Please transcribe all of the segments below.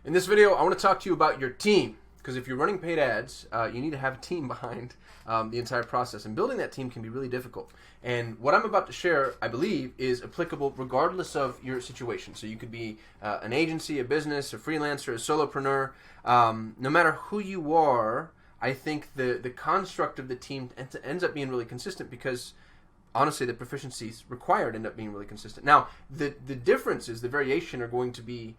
In this video, I want to talk to you about your team, because if you're running paid ads, you need to have a team behind the entire process, and building that team can be really difficult. And what I'm about to share, I believe, is applicable regardless of your situation. So you could be an agency, a business, a freelancer, a solopreneur. No matter who you are, I think the construct of the team ends up being really consistent because honestly, the proficiencies required end up being really consistent. Now, the differences, the variation are going to be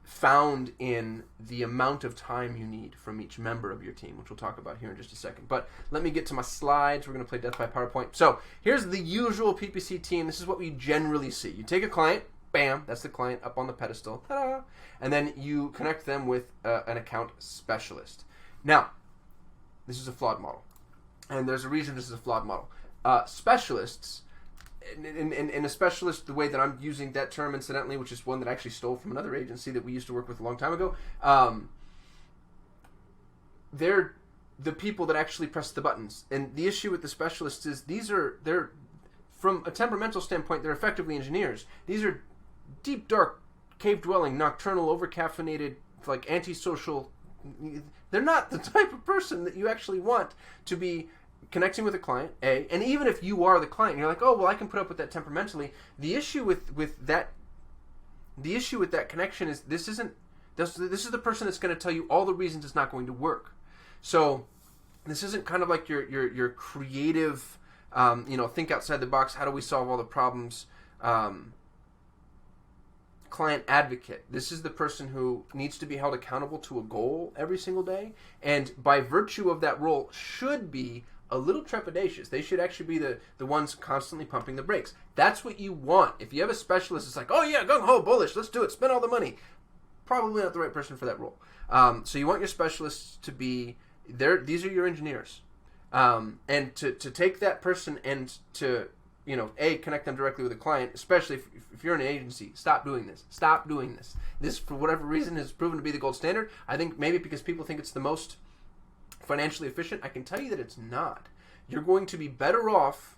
found in the amount of time you need from each member of your team, which we'll talk about here in just a second. But let me get to my slides. We're going to play Death by PowerPoint. So here's the usual PPC team. This is what we generally see. You take a client, bam, that's the client up on the pedestal, ta-da, and then you connect them with an account specialist. Now, this is a flawed model, and there's a reason this is a flawed model. Specialists, and a specialist, the way that I'm using that term incidentally, which is one that I actually stole from another agency that we used to work with a long time ago, they're the people that actually press the buttons. And the issue with the specialists is they're from a temperamental standpoint, they're effectively engineers. These are deep, dark, cave-dwelling, nocturnal, over-caffeinated, like antisocial. They're not the type of person that you actually want to be connecting with a client, and even if you are the client, you're like, oh, well, I can put up with that temperamentally. The issue with that connection is this is the person that's going to tell you all the reasons it's not going to work. So this isn't kind of like your creative, think outside the box. How do we solve all the problems? Client advocate. This is the person who needs to be held accountable to a goal every single day, and by virtue of that role should be a little trepidatious. They should actually be the ones constantly pumping the brakes. That's what you want. If you have a specialist, it's like, oh yeah, gung-ho, bullish, let's do it, spend all the money. Probably not the right person for that role. So you want your specialists to be there. These are your engineers. And to take that person and to, connect them directly with a client, especially if you're in an agency, stop doing this. Stop doing this. This, for whatever reason, has proven to be the gold standard. I think maybe because people think it's the most financially efficient. I can tell you that it's not. You're going to be better off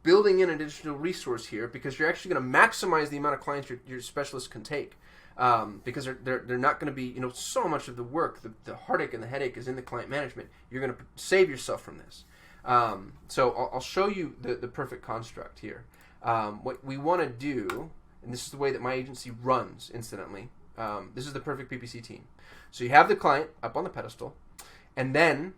building in an additional resource here because you're actually going to maximize the amount of clients your specialists can take, because they're not going to be, so much of the work, the heartache and the headache is in the client management. You're going to save yourself from this. So I'll show you the perfect construct here. What we want to do, and this is the way that my agency runs, incidentally, this is the perfect PPC team. So you have the client up on the pedestal, and then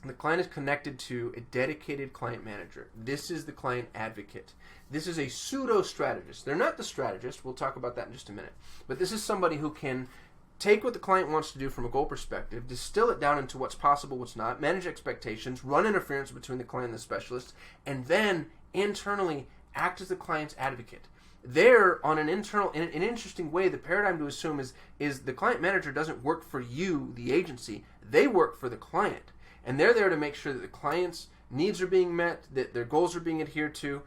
the client is connected to a dedicated client manager. This is the client advocate. This is a pseudo-strategist. They're not the strategist. We'll talk about that in just a minute. But this is somebody who can take what the client wants to do from a goal perspective, distill it down into what's possible, what's not, manage expectations, run interference between the client and the specialist, and then internally act as the client's advocate. There, on an internal, in an interesting way, the paradigm to assume is the client manager doesn't work for you, the agency. They work for the client. And they're there to make sure that the client's needs are being met, that their goals are being adhered to.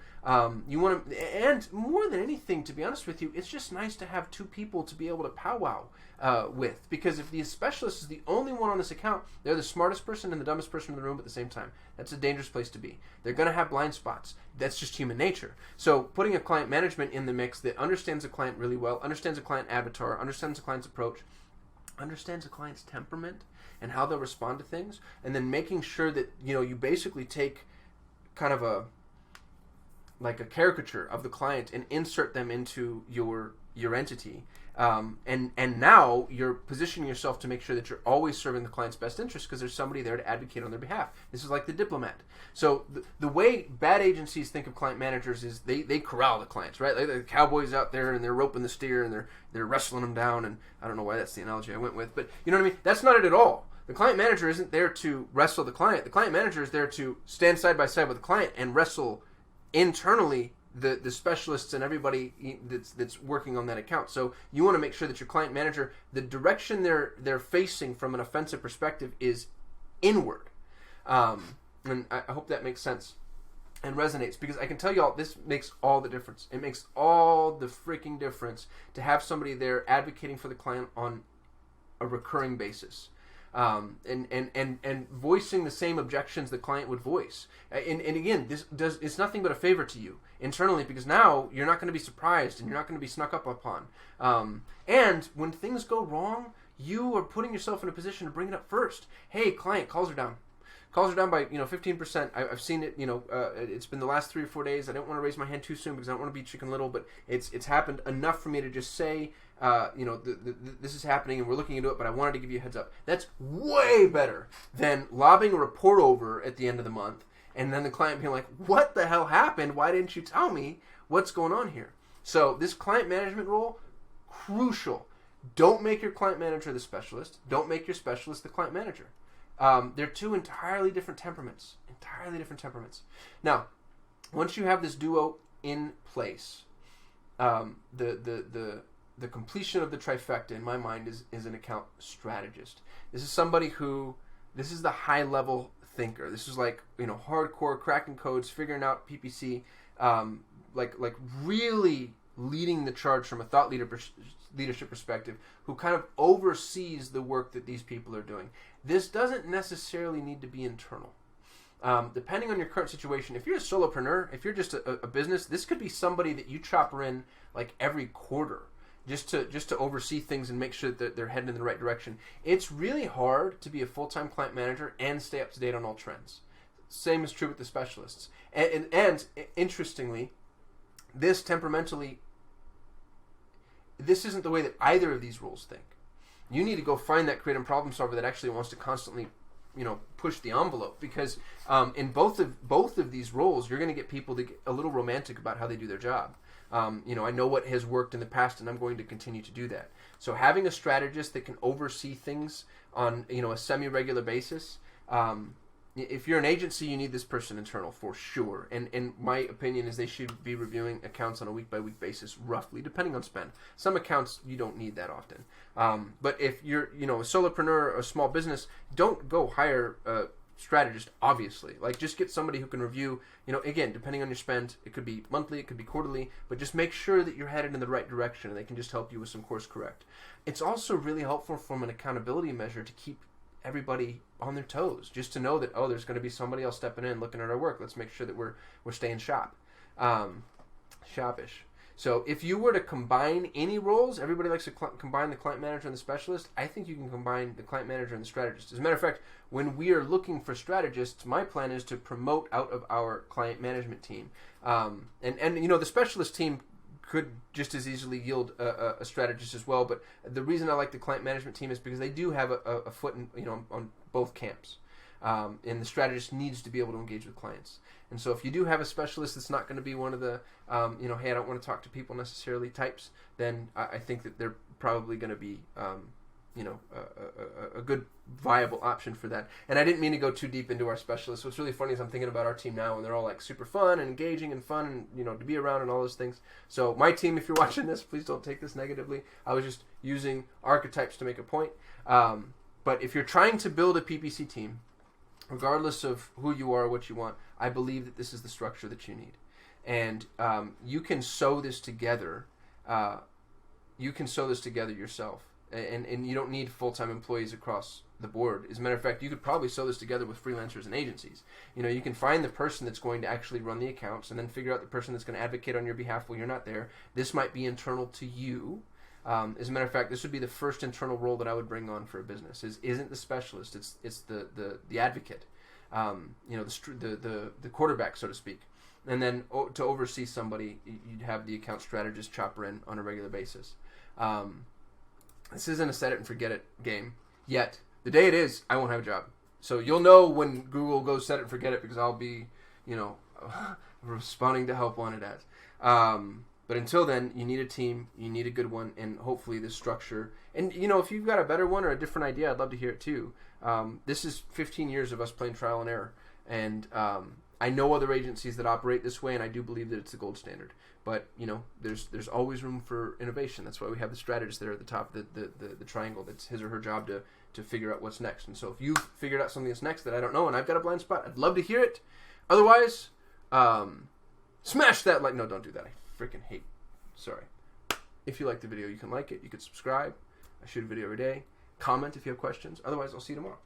You want to, and more than anything, to be honest with you, it's just nice to have two people to be able to powwow with. Because if the specialist is the only one on this account, they're the smartest person and the dumbest person in the room at the same time. That's a dangerous place to be. They're going to have blind spots. That's just human nature. So putting a client management in the mix that understands the client really well, understands the client avatar, understands the client's approach, understands the client's temperament and how they'll respond to things, and then making sure that you basically take kind of a caricature of the client and insert them into your entity, and now you're positioning yourself to make sure that you're always serving the client's best interest because there's somebody there to advocate on their behalf. This is like the diplomat. So the way bad agencies think of client managers is they corral the clients, right? Like the cowboys out there and they're roping the steer and they're wrestling them down, and I don't know why that's the analogy I went with, but you know what I mean? That's not it at all. The client manager isn't there to wrestle the client. The client manager is there to stand side by side with the client and wrestle internally the specialists and everybody that's working on that account. So you want to make sure that your client manager, the direction they're facing from an offensive perspective is inward. And I hope that makes sense and resonates, because I can tell you all, this makes all the difference. It makes all the freaking difference to have somebody there advocating for the client on a recurring basis. and voicing the same objections the client would voice. And again, it's nothing but a favor to you internally, because now you're not going to be surprised and you're not going to be snuck up upon. And when things go wrong, you are putting yourself in a position to bring it up first. Hey, client, calls are down. Calls are down by 15%. I've seen it. It's been the last 3 or 4 days. I don't want to raise my hand too soon because I don't want to be Chicken Little, but it's happened enough for me to just say, this is happening and we're looking into it. But I wanted to give you a heads up. That's way better than lobbing a report over at the end of the month and then the client being like, "What the hell happened? Why didn't you tell me what's going on here?" So this client management role, crucial. Don't make your client manager the specialist. Don't make your specialist the client manager. They're two entirely different temperaments. Now, once you have this duo in place, the completion of the trifecta in my mind is an account strategist. This is somebody this is the high level thinker. This is like, hardcore cracking codes, figuring out PPC, like really leading the charge from a thought leadership perspective, who kind of oversees the work that these people are doing. This doesn't necessarily need to be internal. Depending on your current situation, if you're a solopreneur, if you're just a business, this could be somebody that you chopper in like every quarter just to oversee things and make sure that they're heading in the right direction. It's really hard to be a full-time client manager and stay up to date on all trends. Same is true with the specialists. And interestingly, this temperamentally, this isn't the way that either of these roles think. You need to go find that creative problem solver that actually wants to constantly, push the envelope, because in both of these roles, you're going to get people to get a little romantic about how they do their job. I know what has worked in the past, and I'm going to continue to do that. So having a strategist that can oversee things on a semi-regular basis. If you're an agency, you need this person internal for sure. And my opinion is they should be reviewing accounts on a week-by-week basis, roughly, depending on spend. Some accounts you don't need that often. But if you're a solopreneur or a small business, don't go hire a strategist, obviously. Like, just get somebody who can review, again, depending on your spend. It could be monthly, it could be quarterly, but just make sure that you're headed in the right direction and they can just help you with some course correct. It's also really helpful from an accountability measure to keep everybody on their toes, just to know that, there's going to be somebody else stepping in looking at our work. Let's make sure that we're staying shoppish. So if you were to combine any roles, everybody likes to combine the client manager and the specialist. I think you can combine the client manager and the strategist. As a matter of fact, when we are looking for strategists, my plan is to promote out of our client management team. And the specialist team could just as easily yield a strategist as well. But the reason I like the client management team is because they do have a foot in, on both camps. And the strategist needs to be able to engage with clients. And so if you do have a specialist that's not going to be one of the, hey, I don't want to talk to people necessarily types, then I think that they're probably going to be, a good viable option for that. And I didn't mean to go too deep into our specialists. What's really funny is I'm thinking about our team now, and they're all like super fun and engaging and fun and, to be around and all those things. So my team, if you're watching this, please don't take this negatively. I was just using archetypes to make a point. But if you're trying to build a PPC team, regardless of who you are or what you want, I believe that this is the structure that you need. And you can sew this together. You can sew this together yourself. And you don't need full-time employees across the board. As a matter of fact, you could probably sew this together with freelancers and agencies. You can find the person that's going to actually run the accounts and then figure out the person that's going to advocate on your behalf while you're not there. This might be internal to you. As a matter of fact, this would be the first internal role that I would bring on for a business. Isn't the specialist? It's the advocate, the quarterback, so to speak. And then to oversee somebody, you'd have the account strategist chopper in on a regular basis. This isn't a set it and forget it game yet. The day it is, I won't have a job. So you'll know when Google goes set it and forget it, because I'll be, responding to help wanted ads. But until then, you need a team, you need a good one, and hopefully this structure. And, if you've got a better one or a different idea, I'd love to hear it too. This is 15 years of us playing trial and error. And I know other agencies that operate this way, and I do believe that it's the gold standard. But, there's always room for innovation. That's why we have the strategist there at the top, the triangle. That's his or her job to figure out what's next. And so if you've figured out something that's next that I don't know and I've got a blind spot, I'd love to hear it. Otherwise, smash that like. No, don't do that. I freaking hate. Sorry. If you like the video, you can like it. You can subscribe. I shoot a video every day. comment if you have questions. Otherwise, I'll see you tomorrow.